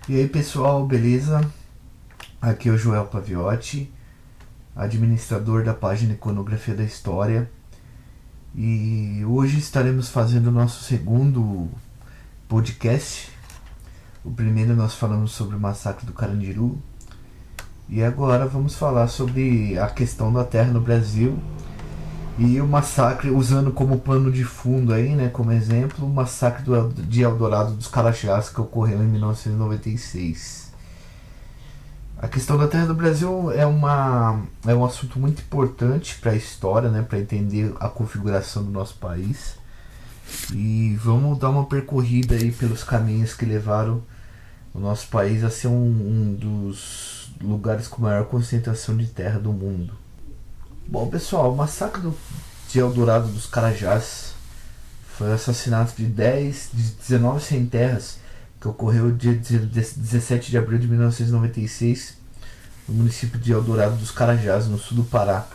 E aí pessoal, beleza? Aqui é o Joel Paviotti, administrador da página Iconografia da História, e hoje estaremos fazendo o nosso segundo podcast. O primeiro nós falamos sobre o massacre do Carandiru, e agora vamos falar sobre a questão da terra no Brasil e o massacre, usando como pano de fundo aí, né, como exemplo, o massacre de Eldorado dos Carajás, que ocorreu em 1996. A questão da terra do Brasil é um assunto muito importante para a história, né, para entender a configuração do nosso país. E vamos dar uma percorrida aí pelos caminhos que levaram o nosso país a ser um dos lugares com maior concentração de terra do mundo. Bom, pessoal, o massacre de Eldorado dos Carajás foi o assassinato de 19 sem-terras que ocorreu dia 17 de abril de 1996 no município de Eldorado dos Carajás, no sul do Pará.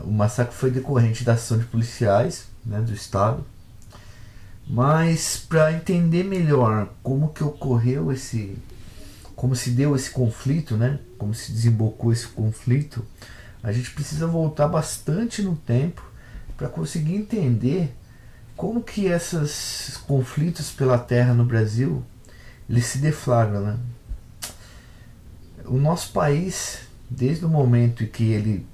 O massacre foi decorrente da ação de policiais, né, do estado. Mas para entender melhor como que ocorreu como se deu esse conflito, né, como se desembocou esse conflito, a gente precisa voltar bastante no tempo para conseguir entender como que esses conflitos pela terra no Brasil eles se deflagram, né? O nosso país, desde o momento em que ele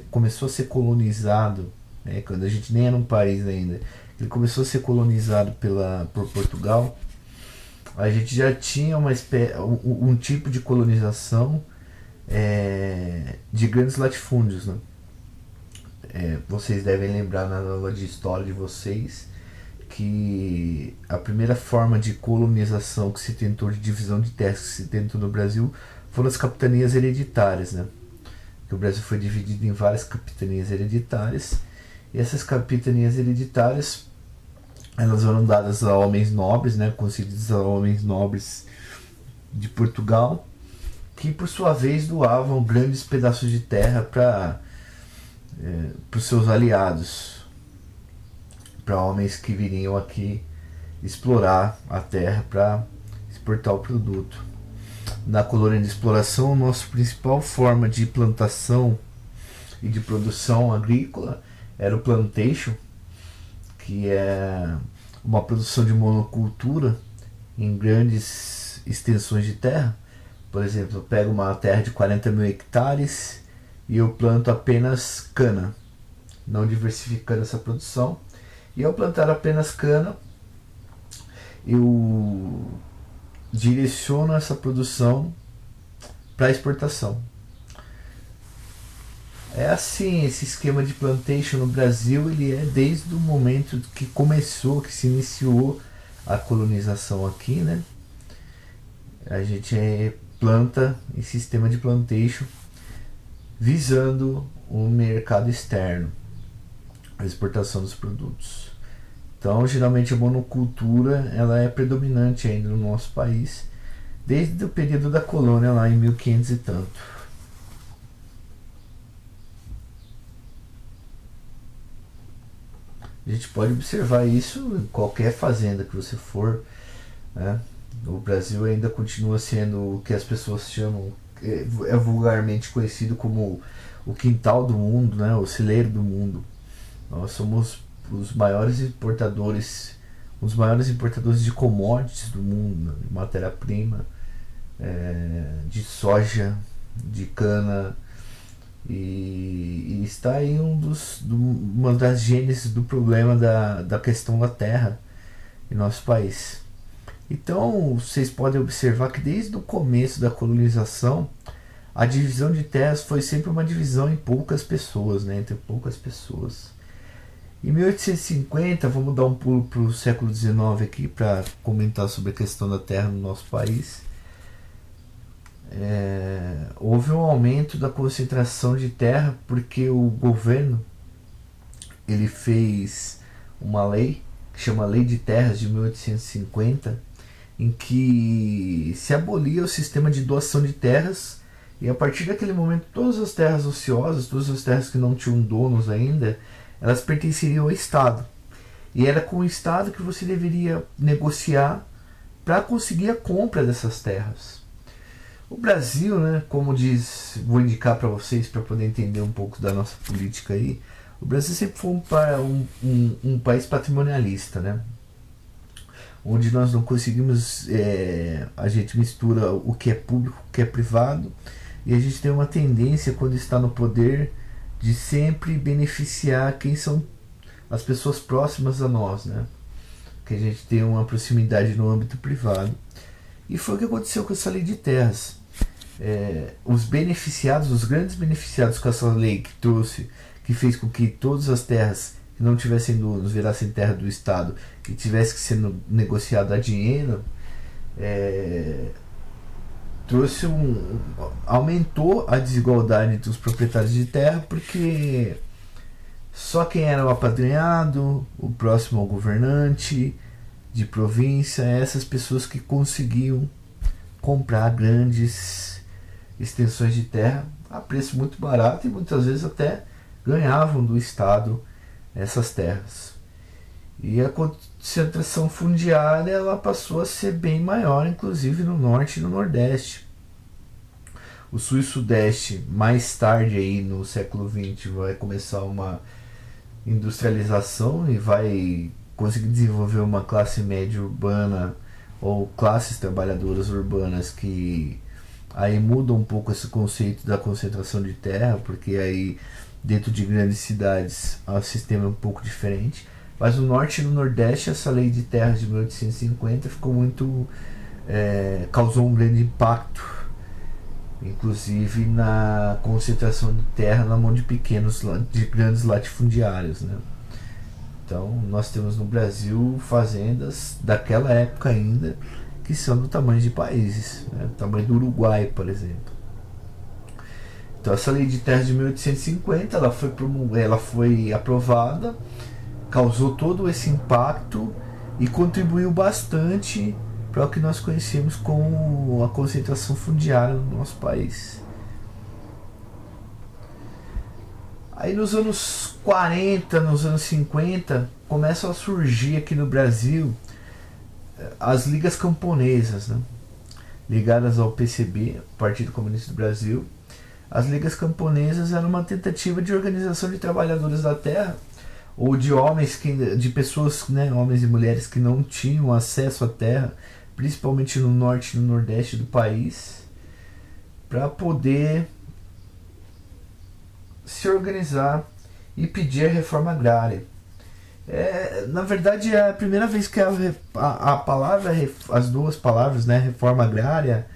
começou a ser colonizado, né, quando a gente nem era um país ainda, ele começou a ser colonizado por Portugal, a gente já tinha um tipo de colonização de grandes latifúndios, né? Vocês devem lembrar na aula de história de vocês que a primeira forma de colonização que se tentou, de divisão de terras que se tentou no Brasil, foram as capitanias hereditárias, né? Que o Brasil foi dividido em várias capitanias hereditárias, e essas capitanias hereditárias elas foram dadas a homens nobres, né? Concedidas a homens nobres de Portugal, que por sua vez doavam grandes pedaços de terra para os seus aliados, para homens que viriam aqui explorar a terra para exportar o produto. Na colônia de exploração, a nossa principal forma de plantação e de produção agrícola era o plantation, que é uma produção de monocultura em grandes extensões de terra. Por exemplo, eu pego uma terra de 40 mil hectares e eu planto apenas cana, não diversificando essa produção. E ao plantar apenas cana, eu direciono essa produção para exportação. É assim, esse esquema de plantation no Brasil, ele é desde o momento que que se iniciou a colonização aqui, né? A gente planta em sistema de plantation visando o mercado externo, a exportação dos produtos. Então, geralmente a monocultura ela é predominante ainda no nosso país, desde o período da colônia lá em 1500 e tanto. A gente pode observar isso em qualquer fazenda que você for, né? O Brasil ainda continua sendo o que as pessoas chamam, é vulgarmente conhecido como o quintal do mundo, né? O celeiro do mundo. Nós somos os maiores importadores de commodities do mundo, né? De matéria-prima, de soja, de cana, e está aí uma das gêneses do problema da questão da terra em nosso país. Então vocês podem observar que desde o começo da colonização a divisão de terras foi sempre uma divisão em poucas pessoas, né, entre poucas pessoas. Em 1850, vamos dar um pulo para o século XIX aqui para comentar sobre a questão da terra no nosso país. Houve um aumento da concentração de terra porque o governo ele fez uma lei que chama Lei de Terras de 1850, em que se abolia o sistema de doação de terras, e a partir daquele momento todas as terras ociosas, todas as terras que não tinham donos ainda, elas pertenceriam ao Estado. E era com o Estado que você deveria negociar para conseguir a compra dessas terras. O Brasil, né, como diz, vou indicar para vocês para poder entender um pouco da nossa política aí, o Brasil sempre foi um país patrimonialista, né? Onde nós não conseguimos, a gente mistura o que é público, o que é privado, e a gente tem uma tendência, quando está no poder, de sempre beneficiar quem são as pessoas próximas a nós, né? Que a gente tem uma proximidade no âmbito privado. E foi o que aconteceu com essa lei de terras. Os beneficiados, os grandes beneficiados com essa lei que trouxe, que fez com que todas as terras que não tivessem donos virassem terra do Estado e tivesse que ser negociado a dinheiro, trouxe aumentou a desigualdade entre os proprietários de terra, porque só quem era o apadrinhado, o próximo ao governante de província, essas pessoas que conseguiam comprar grandes extensões de terra a preço muito barato, e muitas vezes até ganhavam do Estado essas terras. E a concentração fundiária, ela passou a ser bem maior, inclusive no norte e no nordeste. O sul e sudeste, mais tarde aí no século XX, vai começar uma industrialização e vai conseguir desenvolver uma classe média urbana ou classes trabalhadoras urbanas, que aí muda um pouco esse conceito da concentração de terra, porque aí dentro de grandes cidades o sistema é um pouco diferente. Mas no norte e no nordeste, essa lei de terras de 1850 ficou muito, causou um grande impacto, inclusive na concentração de terra na mão de grandes latifundiários, né? Então nós temos no Brasil fazendas daquela época ainda que são do tamanho de países, né? Do tamanho do Uruguai, por exemplo. Então essa lei de terras de 1850 ela foi aprovada, causou todo esse impacto e contribuiu bastante para o que nós conhecemos como a concentração fundiária no nosso país. Aí nos anos 40, nos anos 50, começam a surgir aqui no Brasil as ligas camponesas, né? Ligadas ao PCB, Partido Comunista do Brasil. As ligas camponesas eram uma tentativa de organização de trabalhadores da terra, ou de de pessoas, né, homens e mulheres que não tinham acesso à terra, principalmente no norte e no nordeste do país, para poder se organizar e pedir a reforma agrária. Na verdade, é a primeira vez que a palavra, as duas palavras, né, reforma agrária,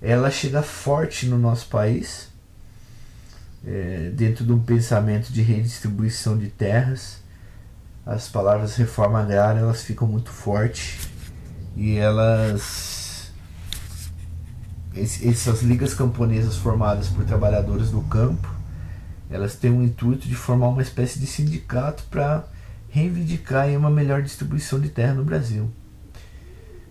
ela chega forte no nosso país, dentro de um pensamento de redistribuição de terras. As palavras reforma agrária, elas ficam muito fortes, e essas ligas camponesas formadas por trabalhadores do campo, elas têm o intuito de formar uma espécie de sindicato para reivindicar uma melhor distribuição de terra no Brasil.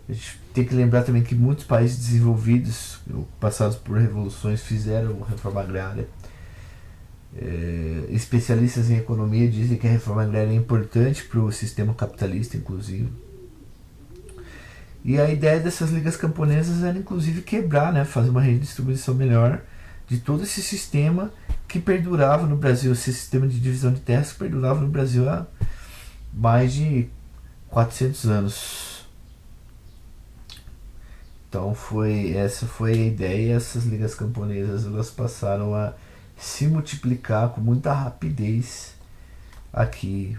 A gente tem que lembrar também que muitos países desenvolvidos, passados por revoluções, fizeram reforma agrária. Especialistas em economia dizem que a reforma agrária é importante para o sistema capitalista, inclusive. E a ideia dessas ligas camponesas era inclusive quebrar, né, fazer uma redistribuição melhor de todo esse sistema que perdurava no Brasil, esse sistema de divisão de terras que perdurava no Brasil há mais de 400 anos. Então essa foi a ideia, e essas ligas camponesas elas passaram a se multiplicar com muita rapidez aqui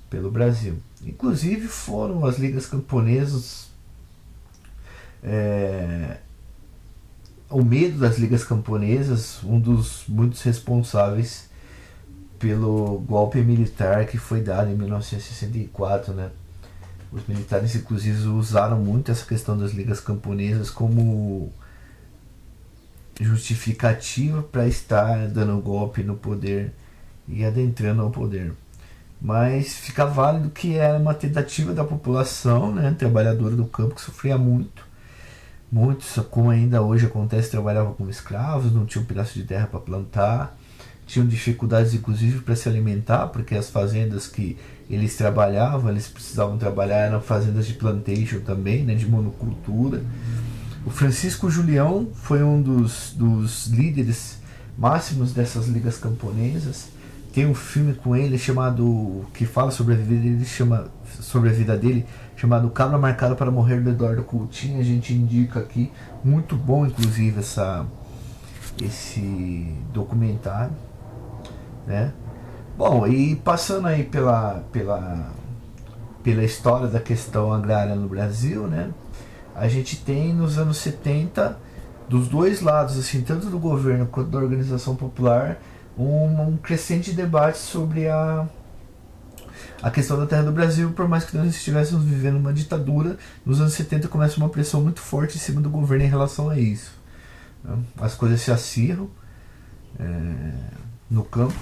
pelo Brasil. Inclusive foram as ligas camponesas, o medo das ligas camponesas, um dos muitos responsáveis pelo golpe militar que foi dado em 1964, né? Os militares inclusive usaram muito essa questão das ligas camponesas como justificativa para estar dando golpe no poder e adentrando ao poder. Mas fica válido que era uma tentativa da população, né, trabalhadora do campo, que sofria muito. Muitos, como ainda hoje acontece, trabalhavam como escravos, não tinham um pedaço de terra para plantar, tinham dificuldades inclusive para se alimentar, porque as fazendas que eles trabalhavam, eles precisavam trabalhar, eram fazendas de plantation também, né, de monocultura. O Francisco Julião foi um dos líderes máximos dessas ligas camponesas. Tem um filme com ele chamado, que fala sobre a vida dele, chamado Cabra Marcada para Morrer, do Eduardo Coutinho. A gente indica aqui, muito bom inclusive esse documentário, né? Bom, e passando aí pela história da questão agrária no Brasil, né? A gente tem nos anos 70, dos dois lados, assim, tanto do governo quanto da organização popular, um crescente debate sobre a questão da terra do Brasil. Por mais que nós estivéssemos vivendo uma ditadura, nos anos 70 começa uma pressão muito forte em cima do governo em relação a isso. As coisas se acirram no campo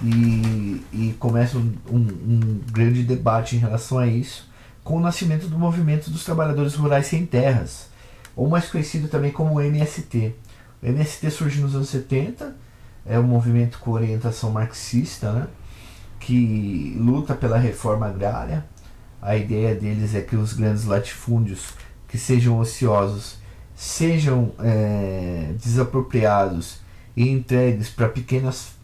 e começa um grande debate em relação a isso, com o nascimento do movimento dos trabalhadores rurais sem terras, ou mais conhecido também como MST. O MST surge nos anos 70, é um movimento com orientação marxista, né, que luta pela reforma agrária. A ideia deles é que os grandes latifúndios que sejam ociosos sejam desapropriados e entregues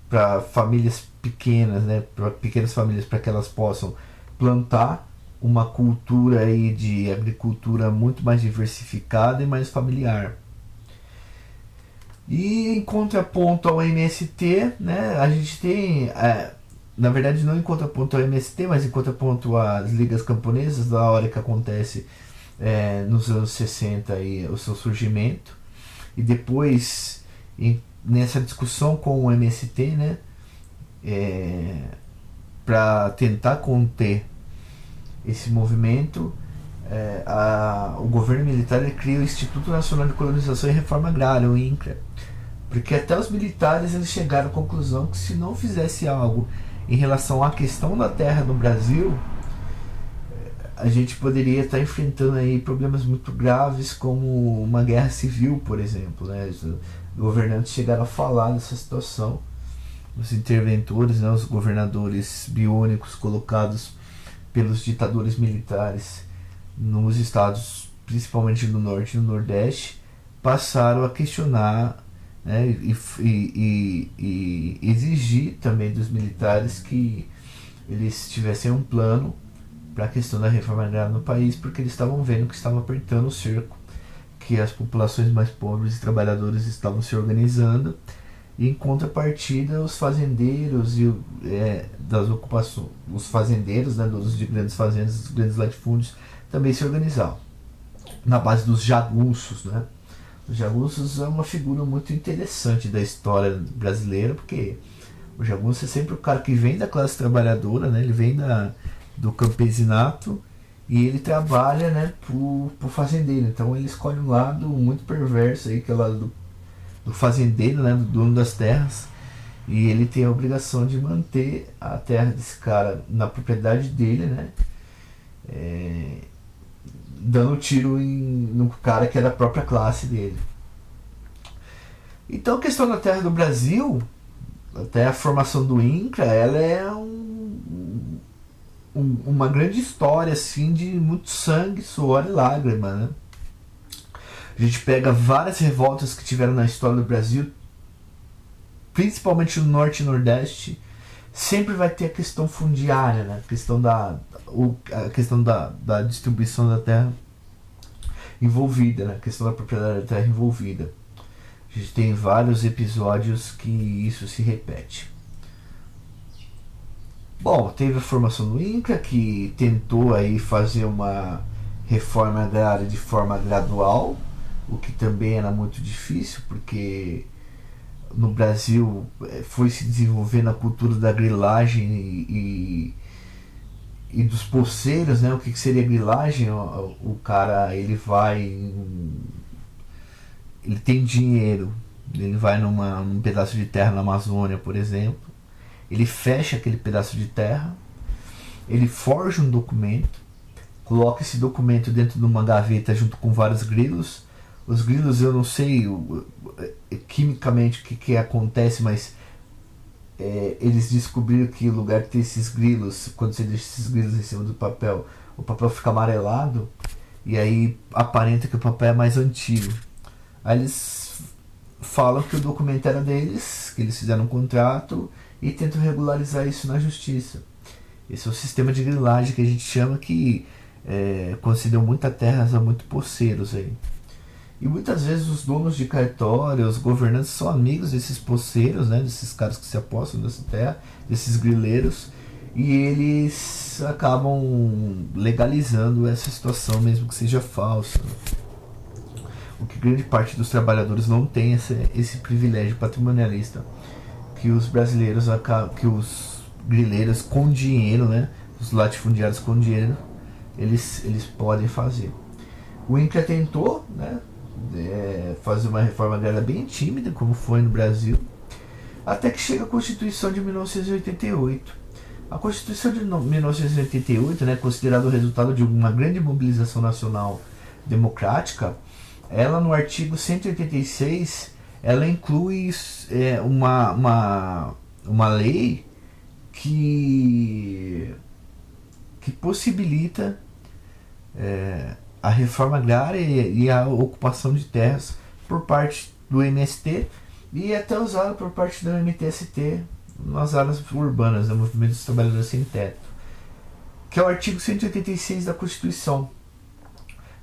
para famílias pequenas, né, para pequenas famílias, para que elas possam plantar uma cultura aí de agricultura muito mais diversificada e mais familiar. E em contraponto ao MST, né, a gente tem, na verdade não em contraponto ao MST, mas em contraponto às ligas camponesas, da hora que acontece nos anos 60 aí, o seu surgimento, e depois nessa discussão com o MST, né, para tentar conter esse movimento, o governo militar cria o Instituto Nacional de Colonização e Reforma Agrária, o INCRA, porque até os militares eles chegaram à conclusão que se não fizesse algo em relação à questão da terra no Brasil, a gente poderia estar enfrentando aí problemas muito graves, como uma guerra civil, por exemplo, né? Os governantes chegaram a falar dessa situação, os interventores, né, os governadores biônicos colocados pelos ditadores militares nos estados, principalmente no Norte e no Nordeste, passaram a questionar, né, e exigir também dos militares que eles tivessem um plano para a questão da reforma agrária no país, porque eles estavam vendo que estava apertando o cerco, que as populações mais pobres e trabalhadores estavam se organizando, e em contrapartida os fazendeiros das ocupações, os fazendeiros, né, donos de grandes fazendas, dos grandes latifúndios, também se organizavam na base dos jagunços, né? Os jagunços é uma figura muito interessante da história brasileira, porque o jagunço é sempre o cara que vem da classe trabalhadora, né? Ele vem do campesinato e ele trabalha, né, pro fazendeiro. Então ele escolhe um lado muito perverso aí, que é o lado do fazendeiro, né, do dono das terras, e ele tem a obrigação de manter a terra desse cara na propriedade dele, né, dando tiro no cara que é da própria classe dele. Então a questão da terra do Brasil, até a formação do INCRA, ela é uma grande história assim, de muito sangue, suor e lágrima, né? A gente pega várias revoltas que tiveram na história do Brasil, principalmente no Norte e Nordeste, sempre vai ter a questão fundiária, né? A questão da distribuição da terra envolvida, né? A questão da propriedade da terra envolvida. A gente tem vários episódios que isso se repete. Bom, teve a formação do INCRA, que tentou aí fazer uma reforma agrária de forma gradual, o que também era muito difícil, porque no Brasil foi se desenvolvendo a cultura da grilagem e dos poceiros, né? O que seria grilagem? O cara, ele tem dinheiro, ele vai num pedaço de terra na Amazônia, por exemplo, ele fecha aquele pedaço de terra, ele forja um documento, coloca esse documento dentro de uma gaveta junto com vários grilos. Os grilos, eu não sei quimicamente o que acontece, mas eles descobriram que o lugar de ter esses grilos, quando você deixa esses grilos em cima do papel, o papel fica amarelado e aí aparenta que o papel é mais antigo. Aí eles falam que o documento era deles, que eles fizeram um contrato e tentam regularizar isso na justiça. Esse é o sistema de grilagem que a gente chama, que concedeu muita terra a muito poceiros aí. E muitas vezes os donos de cartório, os governantes são amigos desses poceiros, né, desses caras que se apostam nessa terra, desses grileiros, e eles acabam legalizando essa situação, mesmo que seja falsa. O que grande parte dos trabalhadores não tem esse privilégio patrimonialista que os brasileiros, que os grileiros com dinheiro, né, os latifundiários com dinheiro, eles podem fazer. O INCRA tentou, né, fazer uma reforma agrária bem tímida, como foi no Brasil, até que chega a Constituição de 1988. A Constituição de 1988, né, considerada o resultado de uma grande mobilização nacional democrática, ela no artigo 186, ela inclui uma lei que possibilita a reforma agrária e a ocupação de terras por parte do MST e até usada por parte do MTST nas áreas urbanas, do Movimento dos Trabalhadores Sem Teto, que é o artigo 186 da Constituição.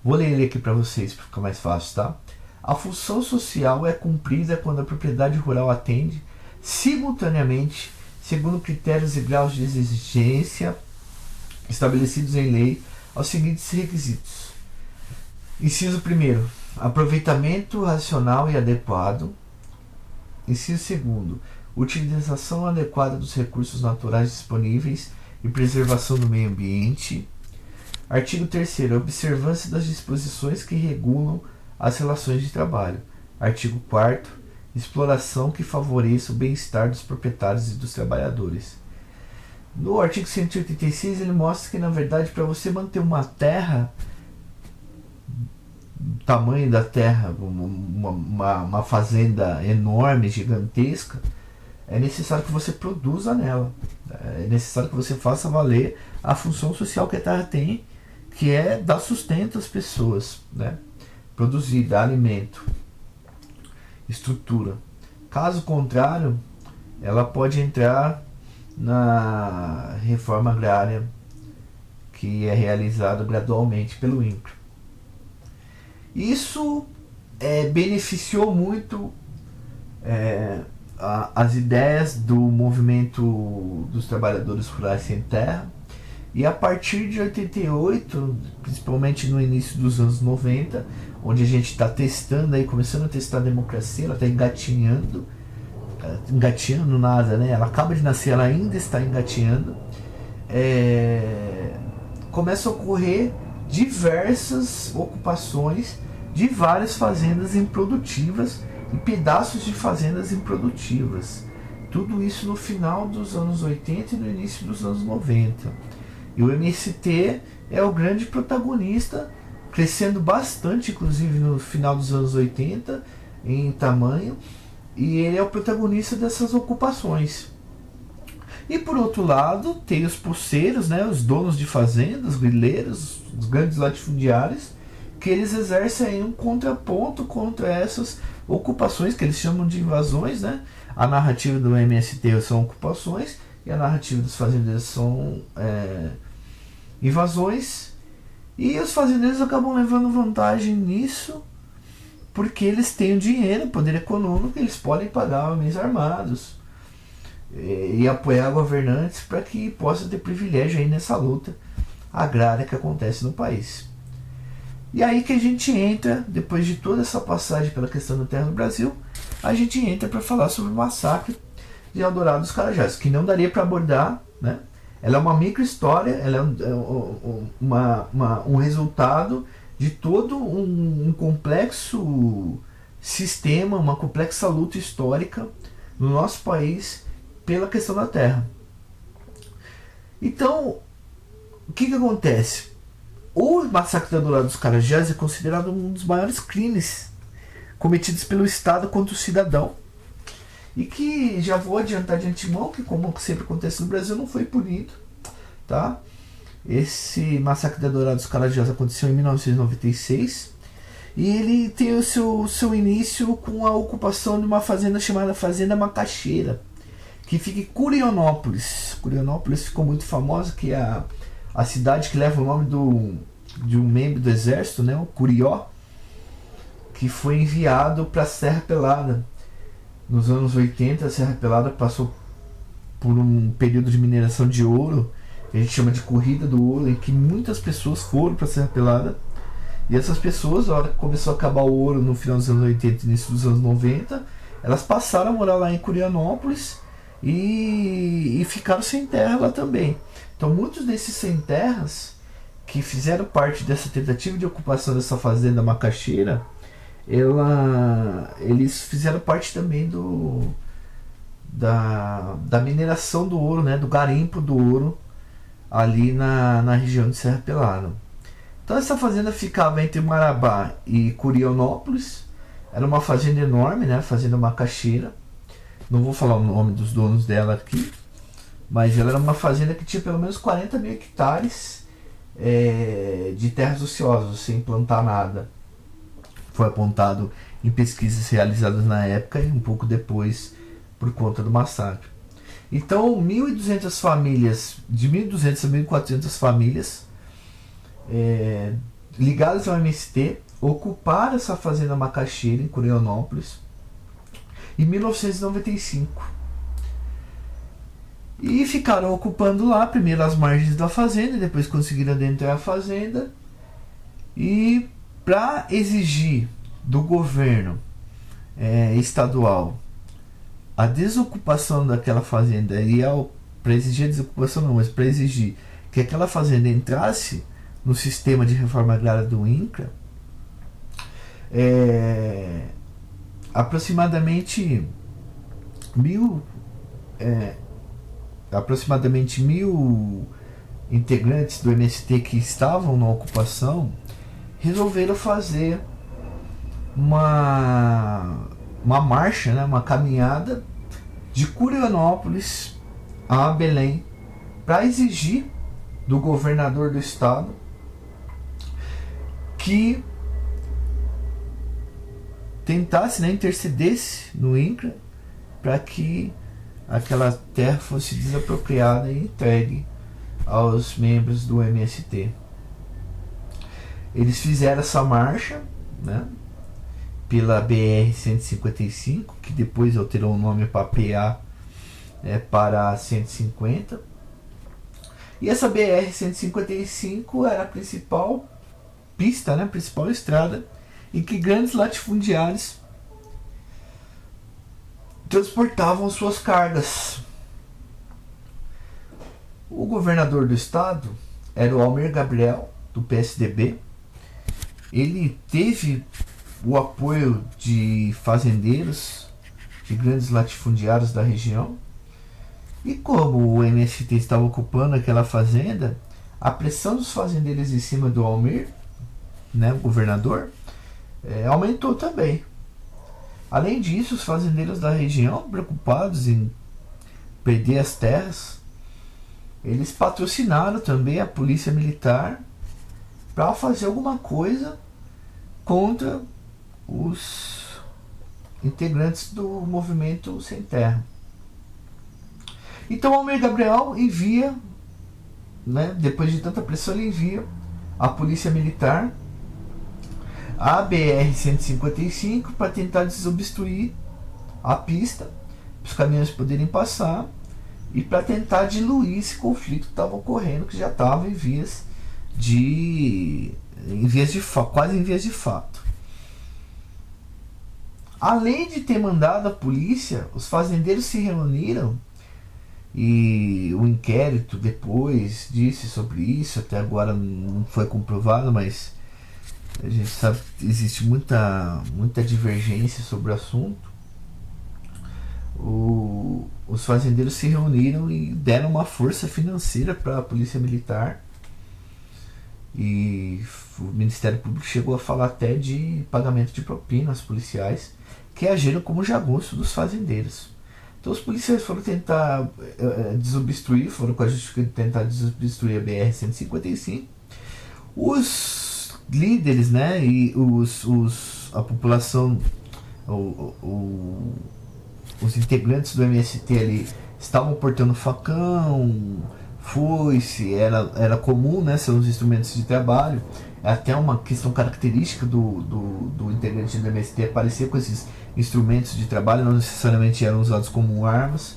Vou ler ele aqui para vocês, para ficar mais fácil, tá? A função social é cumprida quando a propriedade rural atende, simultaneamente, segundo critérios e graus de exigência estabelecidos em lei, aos seguintes requisitos. Inciso 1º, aproveitamento racional e adequado. Inciso 2º, utilização adequada dos recursos naturais disponíveis e preservação do meio ambiente. Artigo 3º, observância das disposições que regulam as relações de trabalho. Artigo 4º, exploração que favoreça o bem-estar dos proprietários e dos trabalhadores. No artigo 186 ele mostra que, na verdade, para você manter uma terra, tamanho da terra, uma fazenda enorme, gigantesca, é necessário que você produza nela. É necessário que você faça valer a função social que a terra tem, que é dar sustento às pessoas, né? Produzir, dar alimento, estrutura. Caso contrário, ela pode entrar na reforma agrária que é realizada gradualmente pelo INCRA. Isso beneficiou muito as ideias do movimento dos trabalhadores rurais sem terra, e a partir de 88, principalmente no início dos anos 90, onde a gente está testando aí, começando a testar a democracia, ela está engatinhando nada, né? Ela acaba de nascer, ela ainda está engatinhando. Começa a ocorrer diversas ocupações de várias fazendas improdutivas e pedaços de fazendas improdutivas. Tudo isso no final dos anos 80 e no início dos anos 90. E o MST é o grande protagonista, crescendo bastante, inclusive no final dos anos 80, em tamanho, e ele é o protagonista dessas ocupações. E por outro lado, tem os poceiros, né, os donos de fazendas, os grileiros, os grandes latifundiários, que eles exercem um contraponto contra essas ocupações, que eles chamam de invasões, né? A narrativa do MST são ocupações, e a narrativa dos fazendeiros são invasões, e os fazendeiros acabam levando vantagem nisso, porque eles têm o dinheiro, o poder econômico, eles podem pagar homens armados e apoiar governantes para que possa ter privilégio aí nessa luta agrária que acontece no país. E aí que a gente entra, depois de toda essa passagem pela questão da terra no Brasil, a gente entra para falar sobre o massacre de Eldorado dos Carajás, que não daria para abordar, né? Ela é uma micro-história, ela é um resultado de todo um complexo sistema, uma complexa luta histórica no nosso país pela questão da terra. Então, o que acontece? O massacre de Eldorado dos Carajás é considerado um dos maiores crimes cometidos pelo Estado contra o cidadão. e que já vou adiantar de antemão que, como sempre acontece no Brasil, não foi punido, tá? Esse massacre da Dourados Carajás aconteceu em 1996 e ele tem o seu início com a ocupação de uma fazenda chamada Fazenda Macaxeira, que fica em Curionópolis. Curionópolis ficou muito famosa, que é a cidade que leva o nome de um membro do exército, né, o Curió, que foi enviado para a Serra Pelada. Nos anos 80, a Serra Pelada passou por um período de mineração de ouro, que a gente chama de Corrida do Ouro, em que muitas pessoas foram para a Serra Pelada. E essas pessoas, na hora que começou a acabar o ouro no final dos anos 80 e início dos anos 90, elas passaram a morar lá em Curionópolis e ficaram sem terra lá também. Então muitos desses sem terras que fizeram parte dessa tentativa de ocupação dessa fazenda macaxeira, eles fizeram parte também da mineração do ouro, né, do garimpo do ouro ali na região de Serra Pelada. Então essa fazenda ficava entre Marabá e Curionópolis. Era uma fazenda enorme, né, fazenda macaxeira. Não vou falar o nome dos donos dela aqui, mas ela era uma fazenda que tinha pelo menos 40 mil hectares de terras ociosas, sem plantar nada. Foi apontado em pesquisas realizadas na época e um pouco depois por conta do massacre. Então 1.200 famílias, de 1.200 a 1.400 famílias ligadas ao MST ocuparam essa fazenda macaxeira em Curionópolis em 1995 e ficaram ocupando lá, primeiro as margens da fazenda, depois conseguiram adentrar a fazenda, e para exigir do governo estadual a desocupação daquela fazenda, e para exigir a desocupação não, mas para exigir que aquela fazenda entrasse no sistema de reforma agrária do INCRA, aproximadamente mil integrantes do MST que estavam na ocupação resolveram fazer uma marcha, né, uma caminhada de Curionópolis a Belém para exigir do governador do estado que tentasse, né, intercedesse no INCRA para que aquela terra fosse desapropriada e entregue aos membros do MST. Eles fizeram essa marcha, né, pela BR-155, que depois alterou o nome para PA para 150. E essa BR-155 era a principal pista, né, principal estrada em que grandes latifundiários transportavam suas cargas. O governador do estado era o Almir Gabriel, do PSDB. Ele teve o apoio de fazendeiros, de grandes latifundiários da região. E como o MST estava ocupando aquela fazenda, a pressão dos fazendeiros em cima do Almir, né, o governador, aumentou também. Além disso, os fazendeiros da região, preocupados em perder as terras, eles patrocinaram também a polícia militar para fazer alguma coisa contra os integrantes do movimento Sem Terra. Então Almir Gabriel envia, né, depois de tanta pressão, ele envia a polícia militar a BR-155 para tentar desobstruir a pista, para os caminhões poderem passar e para tentar diluir esse conflito que estava ocorrendo, que já estava quase em vias de fato. Além de ter mandado a polícia, os fazendeiros se reuniram e o inquérito depois disse sobre isso, até agora não foi comprovado, mas a gente sabe que existe muita divergência sobre o assunto. Os fazendeiros se reuniram e deram uma força financeira para a polícia militar, e o Ministério Público chegou a falar até de pagamento de propina aos policiais que agiram como jagunço dos fazendeiros. Então os policiais foram tentar desobstruir, foram com a justificativa de tentar desobstruir a BR-155. Os líderes, né, e a população, os integrantes do MST ali estavam portando facão, foice, era comum, né, ser os instrumentos de trabalho. É até uma questão característica do integrante do MST aparecer com esses instrumentos de trabalho, não necessariamente eram usados como armas.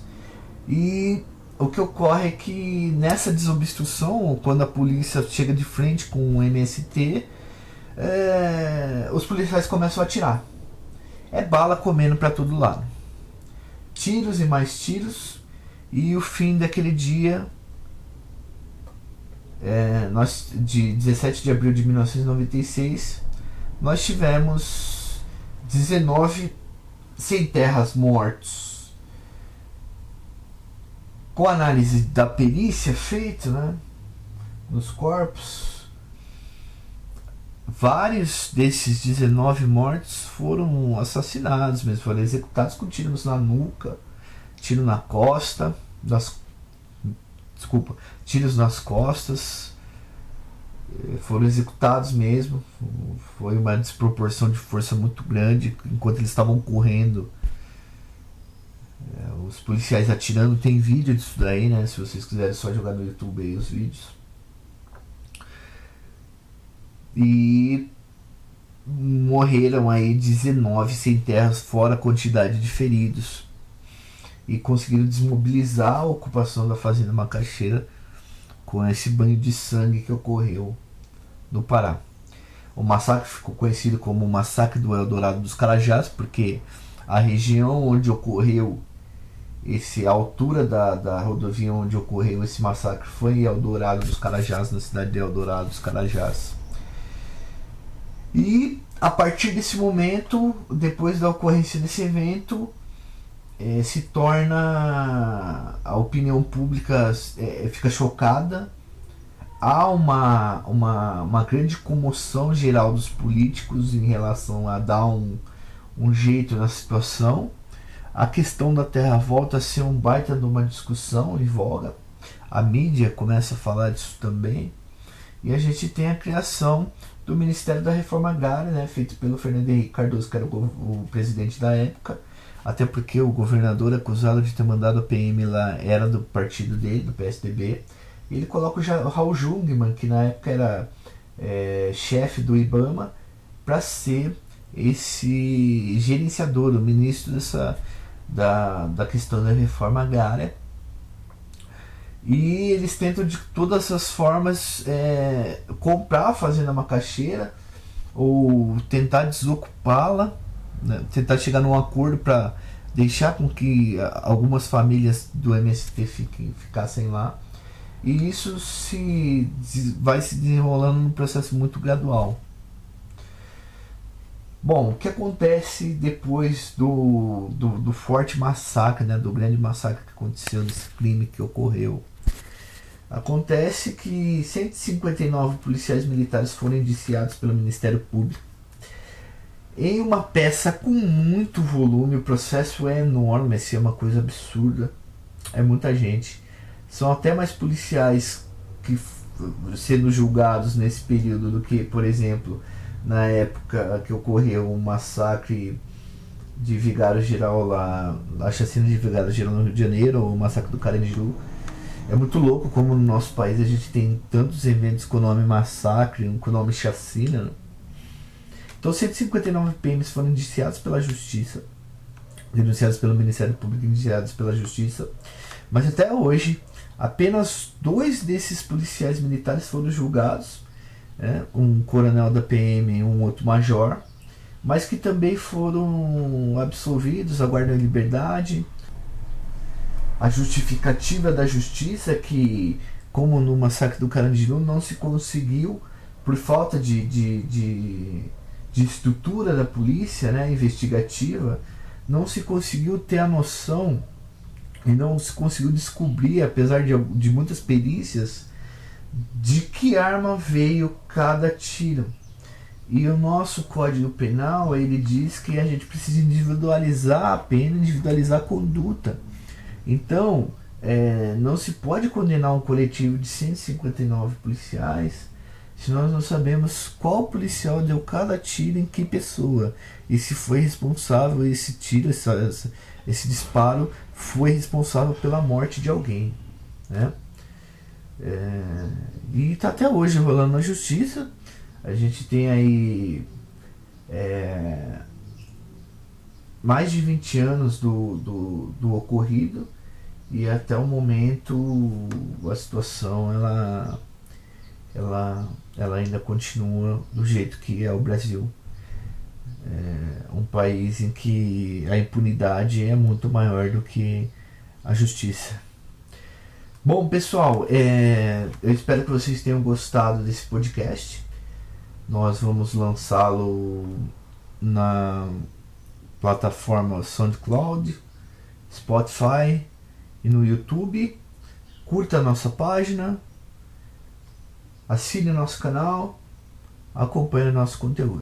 E o que ocorre é que nessa desobstrução, quando a polícia chega de frente com o MST, os policiais começam a atirar. É bala comendo para todo lado. Tiros e mais tiros. E o fim daquele dia, de 17 de abril de 1996, nós tivemos 19 sem terras mortos. Com a análise da perícia feita, né, nos corpos, vários desses 19 mortos foram assassinados mesmo, foram executados com tiros na nuca, tiro na costa, tiros nas costas, foram executados mesmo. Foi uma desproporção de força muito grande enquanto eles estavam correndo. Os policiais atirando, tem vídeo disso daí, né? Se vocês quiserem só jogar no YouTube aí os vídeos. E morreram aí 19 sem terras, fora a quantidade de feridos. E conseguiram desmobilizar a ocupação da Fazenda Macaxeira com esse banho de sangue que ocorreu no Pará. O massacre ficou conhecido como o Massacre do Eldorado dos Carajás, porque a região onde ocorreu a altura da rodovia onde ocorreu esse massacre foi em Eldorado dos Carajás, na cidade de Eldorado dos Carajás. E a partir desse momento, depois da ocorrência desse evento, se torna, a opinião pública fica chocada, há uma grande comoção geral dos políticos em relação a dar um jeito na situação. A questão da terra volta a ser um baita de uma discussão em voga, a mídia começa a falar disso também, e a gente tem a criação do Ministério da Reforma Agrária, né, feito pelo Fernando Henrique Cardoso, que era o presidente da época. Até porque o governador acusado de ter mandado a PM lá era do partido dele, do PSDB. E ele coloca o Raul Jungmann, que na época era chefe do IBAMA, para ser esse gerenciador, o ministro da questão da reforma agrária. E eles tentam de todas as formas comprar a Fazenda Macaxeira ou tentar desocupá-la, né, tentar chegar num acordo para deixar com que algumas famílias do MST ficassem lá. E isso vai se desenrolando num processo muito gradual. Bom, o que acontece depois do forte massacre, né, do grande massacre que aconteceu, desse crime que ocorreu? Acontece que 159 policiais militares foram indiciados pelo Ministério Público. Em uma peça com muito volume, o processo é enorme, assim, é uma coisa absurda, é muita gente. São até mais policiais que sendo julgados nesse período do que, por exemplo, na época que ocorreu o massacre de Vigário Geral lá, a chacina de Vigário Geral no Rio de Janeiro, ou o massacre do Carandiru. É muito louco como no nosso país a gente tem tantos eventos com o nome massacre, com o nome chacina, né? Então 159 PMs foram indiciados pela Justiça, denunciados pelo Ministério Público e indiciados pela Justiça, mas até hoje apenas 2 desses policiais militares foram julgados, né? Um coronel da PM e um outro major, mas que também foram absolvidos, aguardam liberdade. A justificativa da Justiça é que, como no massacre do Carandiru, não se conseguiu, por falta de estrutura da polícia, né, investigativa, não se conseguiu ter a noção e não se conseguiu descobrir, apesar de muitas perícias, de que arma veio cada tiro. E o nosso Código Penal, ele diz que a gente precisa individualizar a pena, individualizar a conduta. Então, não se pode condenar um coletivo de 159 policiais se nós não sabemos qual policial deu cada tiro em que pessoa e se foi responsável esse tiro, esse disparo foi responsável pela morte de alguém, né? E tá até hoje rolando na justiça. A gente tem aí mais de 20 anos do ocorrido e até o momento a situação ela ainda continua do jeito que é o Brasil. Um país em que a impunidade é muito maior do que a justiça. Bom, pessoal, eu espero que vocês tenham gostado desse podcast. Nós vamos lançá-lo na plataforma SoundCloud, Spotify e no YouTube. Curta a nossa página, assine nosso canal, acompanhe nosso conteúdo.